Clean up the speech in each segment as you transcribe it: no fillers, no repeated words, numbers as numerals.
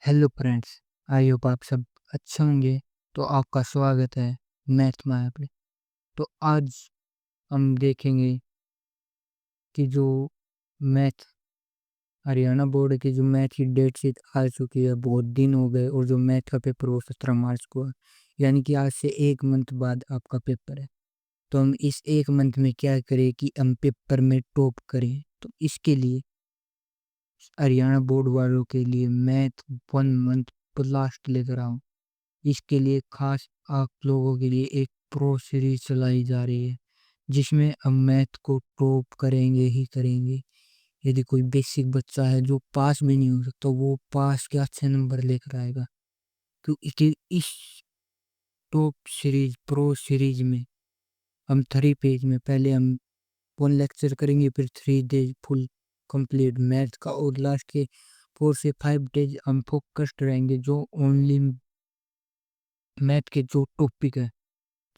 Hello friends, I hope आप सब अच्छे होंगे। तो आपका स्वागत है मैथ माया पे। तो आज हम देखेंगे कि जो मैथ हरियाणा बोर्ड की जो मैथ की डेट शीट आ चुकी है, बहुत दिन हो गए, और जो मैथ का पेपर वो 17 मार्च को है, यानी कि आज से एक मंथ बाद आपका पेपर है। तो हम इस एक मंथ में क्या करें कि हम पेपर में टॉप करें। तो इसके लिए हरियाणा बोर्ड वालों के लिए मैथ 1 मंथ ब्लास्ट लेकर आऊँ। इसके लिए खास आप लोगों के लिए एक प्रो सीरीज चलाई जा रही है, जिसमें हम मैथ को टॉप करेंगे ही करेंगे। यदि कोई बेसिक बच्चा है जो पास भी नहीं हो सकता, वो पास के अच्छे नंबर लेकर आएगा। क्योंकि इस टॉप सीरीज प्रो सीरीज में हम 3 पेज में पहले हम 1 लेक्चर करेंगे, फिर 3 डेज फुल कंप्लीट मैथ का, और लास्ट के 4 से 5 डेज हम फोकस्ड रहेंगे जो ओनली मैथ के जो टॉपिक है,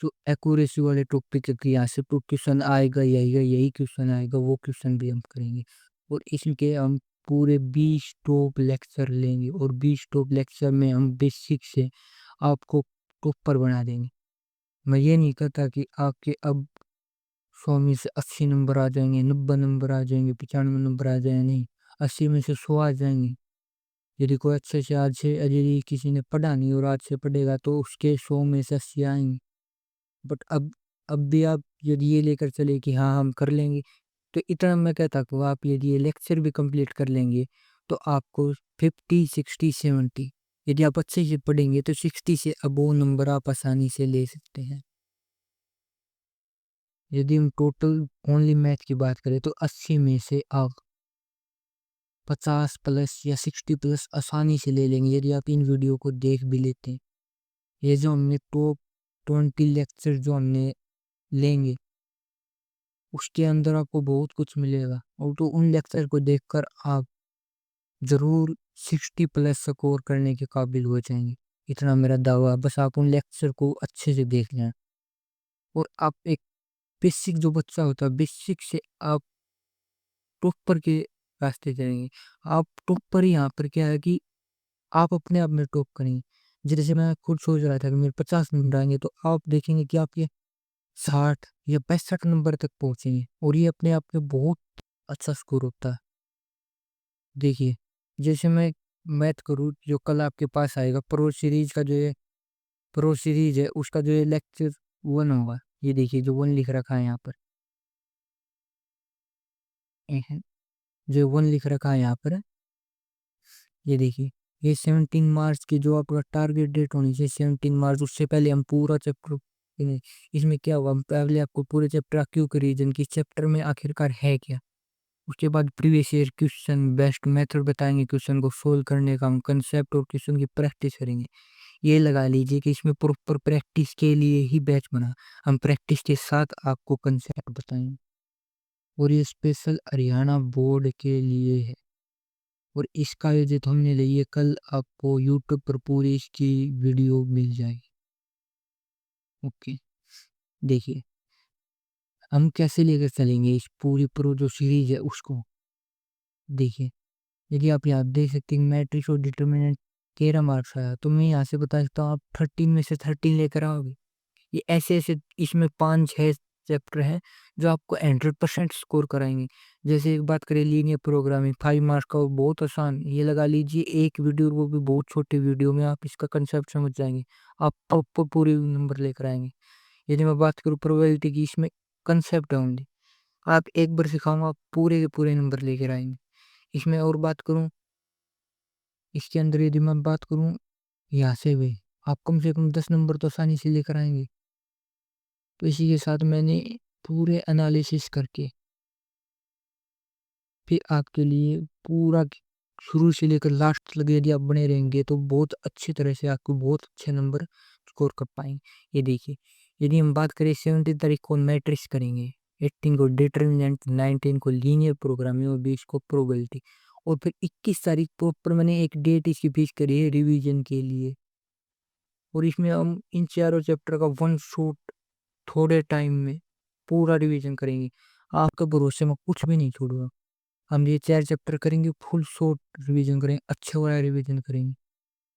जो एक्यूरेसी वाले टॉपिक है कि यहाँ से तो क्वेश्चन आएगा, यही क्वेश्चन आएगा, वो क्वेश्चन भी हम करेंगे। और इसके हम पूरे 20 टॉप लेक्चर लेंगे, और 20 टॉप लेक्चर में हम बेसिक से आपको टॉपर बना देंगे। मैं ये नहीं कहता कि आपके अब 100 में से 80 नंबर आ जाएंगे, 90 नंबर आ जाएंगे, 95 नंबर आ जाएंगे, नहीं, 80 में से 100 आ जाएंगे। यदि कोई अच्छे से आज से यदि किसी ने पढ़ा नहीं और आज से पढ़ेगा तो उसके 100 में से 80 आएंगे। बट अब भी आप यदि ये लेकर चले कि हाँ हम कर लेंगे, तो इतना मैं कहता हूँ, आप यदि ये लेक्चर भी कंप्लीट कर लेंगे तो आपको 50, 60, 70, यदि आप अच्छे से पढ़ेंगे तो 60 से अबोव नंबर आप आसानी से ले सकते हैं। यदि हम टोटल ओनली मैथ की बात करें तो 80 में से आप 50 प्लस या 60 प्लस आसानी से ले लेंगे, यदि आप इन वीडियो को देख भी लेते हैं। ये जो हमने टॉप 20 लेक्चर जो हमने लेंगे, उसके अंदर आपको बहुत कुछ मिलेगा, और तो उन लेक्चर को देखकर आप जरूर 60 प्लस स्कोर करने के काबिल हो जाएंगे। इतना मेरा दावा है। बस आप उन लेक्चर को अच्छे से देख लें, और आप एक बेसिक जो बच्चा होता है, बेसिक से आप टॉपर के रास्ते चलेंगे। आप टॉपर ही यहाँ पर क्या है कि आप अपने आप में टॉप करेंगे। जैसे मैं खुद सोच रहा था कि मेरे 50 नंबर आएंगे, तो आप देखेंगे कि आपके 60 या 65 नंबर तक पहुंचेंगे, और ये अपने आप में बहुत अच्छा स्कोर होता है। देखिए, जैसे मैं मैथ करूँ, जो कल आपके पास आएगा प्रो सीरीज है, उसका जो ये लेक्चर 1 होगा, ये देखिए जो 1 लिख रखा है यहाँ पर, एहे, जो 1 लिख रखा है यहाँ पर, ये देखिए, ये 17 मार्च की जो आपका टारगेट डेट होनी चाहिए, 17 मार्च, उससे पहले हम पूरा चैप्टर, इसमें क्या हुआ, हम पहले आपको पूरे चैप्टर क्यों का रीजन कि चैप्टर में आखिरकार है क्या। उसके बाद previous year question, best method बताएंगे क्वेश्चन को सोल्व करने का, हम कंसेप्ट और क्वेश्चन की प्रैक्टिस करेंगे। ये लगा लीजिए कि इसमें प्रॉपर प्रैक्टिस के लिए ही बैच बना। हम प्रैक्टिस के साथ आपको कंसेप्ट बताएंगे, और ये स्पेशल हरियाणा बोर्ड के लिए है। और इसका जो हमने ली है, कल आपको यूट्यूब पर पूरी इसकी वीडियो मिल जाएगी। ओके, देखिए हम कैसे लेकर चलेंगे इस पूरी प्रो जो सीरीज है उसको। देखिए, यदि आप यहाँ देख सकते हैं मैट्रिक्स और डिटर्मिनेंट 13 मार्क्स आया, तो मैं यहाँ से बता सकता हूँ आप 13 में से 13 लेकर आओगे। ये ऐसे ऐसे इसमें 5-6 चैप्टर हैं जो आपको 100% स्कोर कराएंगे। जैसे एक बात करें लीनियर प्रोग्रामिंग, 5 मार्क्स का, वो बहुत आसान, ये लगा लीजिए एक वीडियो, वो भी बहुत छोटे वीडियो में आप इसका कंसेप्ट समझ जाएंगे, आप प्रॉपर पूरे नंबर लेकर आएंगे। यदि मैं बात करूँ प्रोबेबिलिटी की, इसमें कंसेप्ट है ओनली, आप एक बार सिखाऊंगा, आप पूरे के पूरे नंबर लेकर आएंगे इसमें। और बात करूँ इसके अंदर, यदि मैं बात करूँ यहाँ से भी, आप कम से कम 10 नंबर तो आसानी से लेकर आएंगे। तो इसी के साथ मैंने पूरे एनालिसिस करके फिर आपके लिए पूरा शुरू से लेकर लास्ट तक यदि आप बने रहेंगे तो बहुत अच्छी तरह से आपको बहुत अच्छे नंबर स्कोर कर पाएंगे। ये देखिए, यदि हम बात करें 17 तारीख को मैट्रिक्स करेंगे, 18 को डिटर्मिनेंट, 19 को लीनियर प्रोग्रामिंग, और 20 को प्रोबेबिलिटी, और फिर 21 तारीख प्रॉपर मैंने एक डेट इसकी फिक्स करी है रिवीजन के लिए। और इसमें हम इन चारों चैप्टर का वन शॉट थोड़े टाइम में पूरा रिवीजन करेंगे। आपके भरोसे में कुछ भी नहीं छोड़ूंगा। हम ये 4 चैप्टर करेंगे, फुल शॉर्ट रिवीजन करेंगे, अच्छे वाला रिवीजन करेंगे।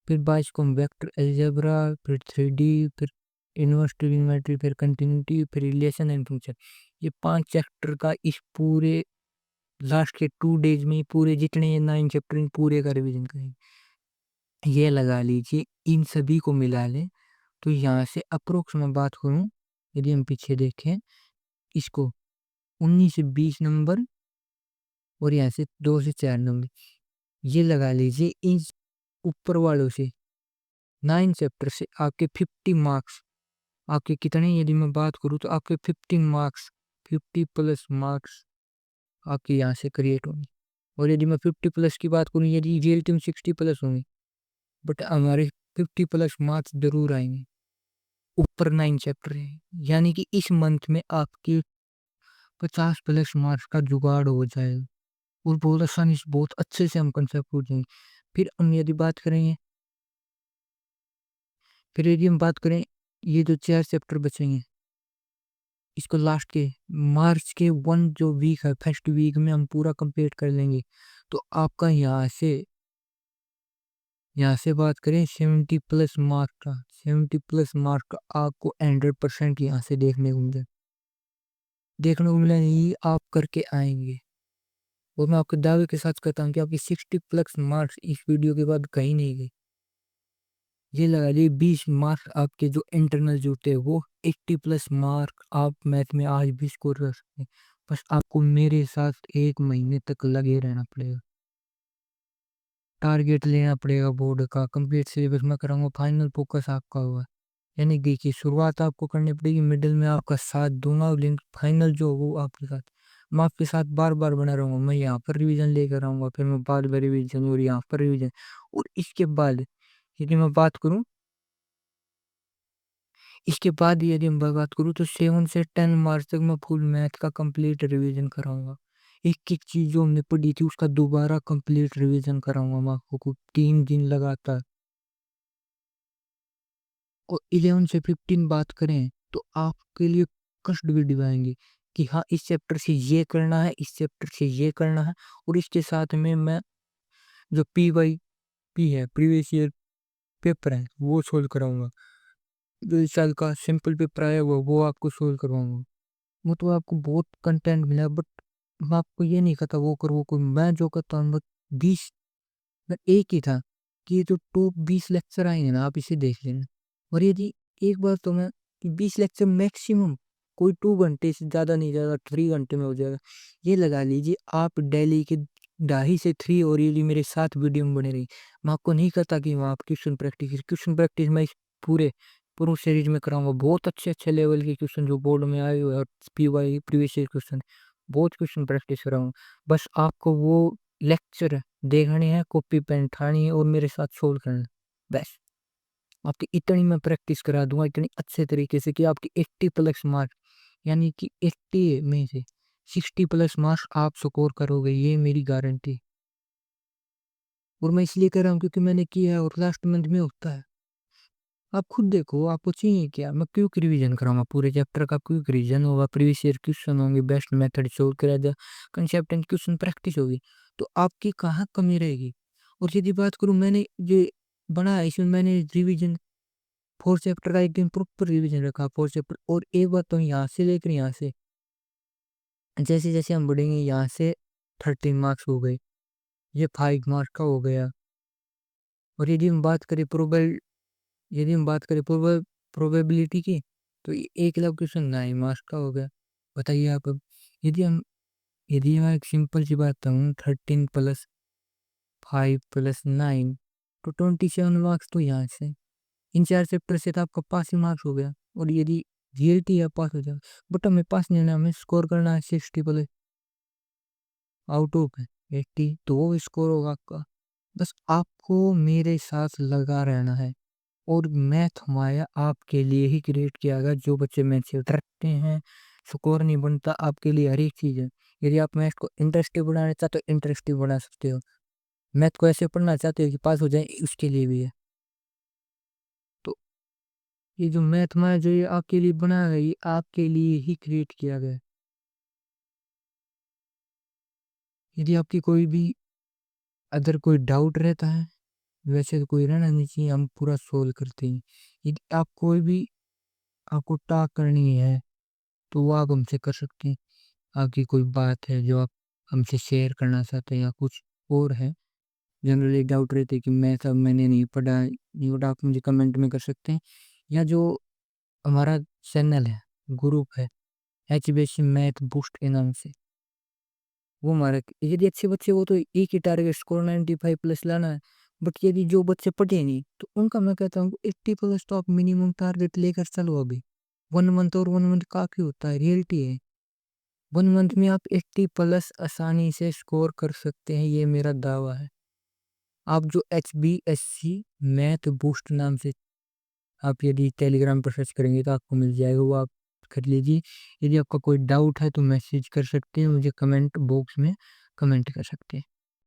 फिर 22 को हम वेक्टर अलजेब्रा, फिर 3D, फिर इनवर्स ट्रिग्नोमेट्री, फिर कंटिन्यूटी, फिर रिलेशन एंड फंक्शन। ये 5 चैप्टर का इस पूरे लास्ट के 2 डेज में पूरे जितने 9 चैप्टर इन पूरे का रिवीजन करेंगे। ये लगा लीजिए इन सभी को मिला लें तो यहाँ से अप्रोक्स मैं बात करूँ, यदि हम पीछे देखें इसको 19 से 20 नंबर और यहाँ से 2 से 4 नंबर, ये लगा लीजिए इन ऊपर वालों से 9 चैप्टर से आपके 50 मार्क्स, आपके कितने यदि मैं बात करूँ तो आपके 15 मार्क्स, 50 प्लस मार्क्स आपके यहाँ से क्रिएट होंगे। और यदि मैं 50 प्लस की बात करूँ, यदि रियलिटी में 60 प्लस होंगे बट हमारे 50 प्लस मार्क्स जरूर आएंगे। ऊपर 9 चैप्टर है, यानी कि इस मंथ में आपके 50 प्लस मार्क्स का जुगाड़ हो जाएगा और बहुत आसानी से बहुत अच्छे से हम कंसेप्ट पूछ जाएंगे। फिर हम यदि बात करेंगे, फिर यदि हम बात करें ये जो 4 चैप्टर बचेंगे इसको लास्ट के मार्च के 1 जो वीक है फर्स्ट वीक में हम पूरा कंप्लीट कर लेंगे। तो आपका यहाँ से बात करें 70 प्लस मार्क का, 70 प्लस मार्क का आपको 100% यहाँ से देखने को मिला ये आप करके आएंगे। और मैं आपके दावे के साथ कहता हूँ कि आपकी 60 प्लस मार्क्स इस वीडियो के बाद कहीं नहीं गए। ये लगा लीजिए 20 मार्क्स आपके जो इंटरनल जो थे वो 80 प्लस मार्क आप मैथ में आज भी स्कोर कर सकते हैं। बस आपको मेरे साथ 1 महीने तक लगे रहना पड़ेगा, टारगेट लेना पड़ेगा बोर्ड का, कंप्लीट सिलेबस मैं कराऊंगा, फाइनल फोकस आपका होगा। यानी देखिए शुरुआत आपको करनी पड़ेगी, मिडिल में आपका साथ दूंगा और लिंक फाइनल जो हो आपके साथ, मैं आपके साथ बार बार बना रहूंगा। मैं यहाँ पर रिवीजन लेकर आऊंगा, फिर मैं बाद में रिवीजन और यहाँ पर रिवीजन, और इसके बाद यदि मैं बात करूँ, इसके बाद यदि मैं बात करूँ तो 7 से 10 मार्च तक मैं फुल मैथ का कंप्लीट रिवीजन कराऊंगा। एक एक चीज जो हमने पढ़ी थी उसका दोबारा कंप्लीट रिवीजन कराऊंगा मैं आपको 3 दिन लगातार। और 11 से 15 बात करें तो आपके लिए कष्ट भी दिवाएंगे कि हाँ इस चैप्टर से ये करना है, इस चैप्टर से ये करना है। और इसके साथ में मैं जो PYP है प्रीवियस ईयर पेपर है वो सोल्व कराऊंगा। जो इस साल का सिंपल पेपर आया हुआ वो आपको सोल्व करवाऊंगा। वो तो आपको बहुत कंटेंट मिला बट मैं आपको ये नहीं कहता वो कर वो कर, मैं जो कहता हूँ बस 20 में एक ही था कि ये जो टॉप 20 लेक्चर आएंगे ना आप इसे देख लेना। और यदि एक बार तो मैं कि 20 लेक्चर मैक्सिमम कोई 2 घंटे से ज़्यादा नहीं, ज़्यादा 3 घंटे में हो जाएगा। ये लगा लीजिए आप डेली के 2.5 से 3 और यदि मेरे साथ वीडियो में बने रही, मैं आपको नहीं कहता कि वहाँ आप क्वेश्चन प्रैक्टिस मैं इस पूरे पूर्ण सीरीज में कराऊंगा। बहुत अच्छे अच्छे लेवल के क्वेश्चन जो बोर्ड में आए हुए और PY प्रीवियस ईयर क्वेश्चन, बहुत क्वेश्चन प्रैक्टिस कराऊंगा। बस आपको वो लेक्चर देखने हैं, कॉपी पेन उठानी है और मेरे साथ सोल्व करना है। बस आपकी इतनी मैं प्रैक्टिस करा दूंगा इतनी अच्छे तरीके से कि आपकी 80 प्लस मार्क, यानी कि 80 में से 60 प्लस मार्क्स आप स्कोर करोगे, ये मेरी गारंटी। और मैं इसलिए कर रहा हूँ क्योंकि मैंने किया है और लास्ट मंथ में होता है। आप खुद देखो आपको चाहिए क्या, मैं क्यों रिवीजन कराऊंगा पूरे चैप्टर का, क्यों रिवीजन होगा, प्रीवियस ईयर क्वेश्चन होंगे, बेस्ट मेथड सोल्व करा जाए, कंसेप्ट एंड क्वेश्चन प्रैक्टिस होगी, तो आपकी कहाँ कमी रहेगी। और यदि बात करूँ मैंने ये बनाया इसमें मैंने रिवीजन 4 चैप्टर का एक दिन प्रॉपर रिवीजन रखा 4 चैप्टर। और एक बात तो यहाँ से लेकर यहाँ से जैसे जैसे हम बढ़ेंगे यहाँ से 13 मार्क्स हो गए, ये 5 मार्क्स का हो गया। और यदि हम बात करें प्रोबेबिलिटी की तो ये 1 लाख क्वेश्चन 9 मार्क्स का हो गया। बताइए आप अब यदि हम यदि मैं एक सिंपल सी बात कहूँ 13 प्लस 5 प्लस 9 तो 27 मार्क्स तो यहाँ से इन 4 चैप्टर से तो आपका पास ही मार्क्स हो गया। और यदि रियलिटी है पास हो जाएगा, बट हमें पास नहीं होना, हमें स्कोर करना है 60 प्लस आउट ऑफ 80, तो वो स्कोर होगा आपका। बस आपको मेरे साथ लगा रहना है। और मैथ हमारा आपके लिए ही क्रिएट किया गया, जो बच्चे मैथ से डरते हैं स्कोर नहीं बनता, आपके लिए हर एक चीज़ है। यदि आप मैथ को इंटरेस्टिंग बनाना चाहते हो इंटरेस्टिंग बना सकते हो, मैथ को ऐसे पढ़ना चाहते हो कि पास हो जाए उसके लिए भी है। तो ये जो मैथ में जो ये आपके लिए बनाया गया ये आपके लिए ही क्रिएट किया गया है। यदि आपकी कोई भी अगर कोई डाउट रहता है वैसे तो कोई रहना नहीं चाहिए, हम पूरा सोल्व करते हैं। यदि आप कोई भी आपको टॉक करनी है, तो वो आप हमसे कर सकते हैं। आपकी कोई बात है जो आप हमसे शेयर करना चाहते हैं या कुछ और है, जनरली डाउट रहते हैं कि मैंने नहीं पढ़ा, ये वो आप मुझे कमेंट में कर सकते हैं। या जो हमारा चैनल है, ग्रुप है, एचबीएससी मैथ बूस्ट के नाम से, वो हमारा यदि अच्छे बच्चे हो तो एक ही टारगेट स्कोर 95 प्लस लाना है। बट यदि जो बच्चे पढ़े नहीं तो उनका मैं कहता हूँ 80 प्लस तो आप मिनिमम टारगेट लेकर चलो अभी। 1 मंथ और 1 मंथ काफ़ी होता है, रियलिटी है। 1 मंथ में आप 80 प्लस आसानी से स्कोर कर सकते हैं, ये मेरा दावा है। आप जो एचबीएससी मैथ बूस्ट नाम से आप यदि टेलीग्राम पर सर्च करेंगे तो आपको मिल जाएगा, वो आप कर लीजिए। यदि आपका कोई डाउट है तो मैसेज कर सकते हैं, मुझे कमेंट बॉक्स में कमेंट कर सकते हैं।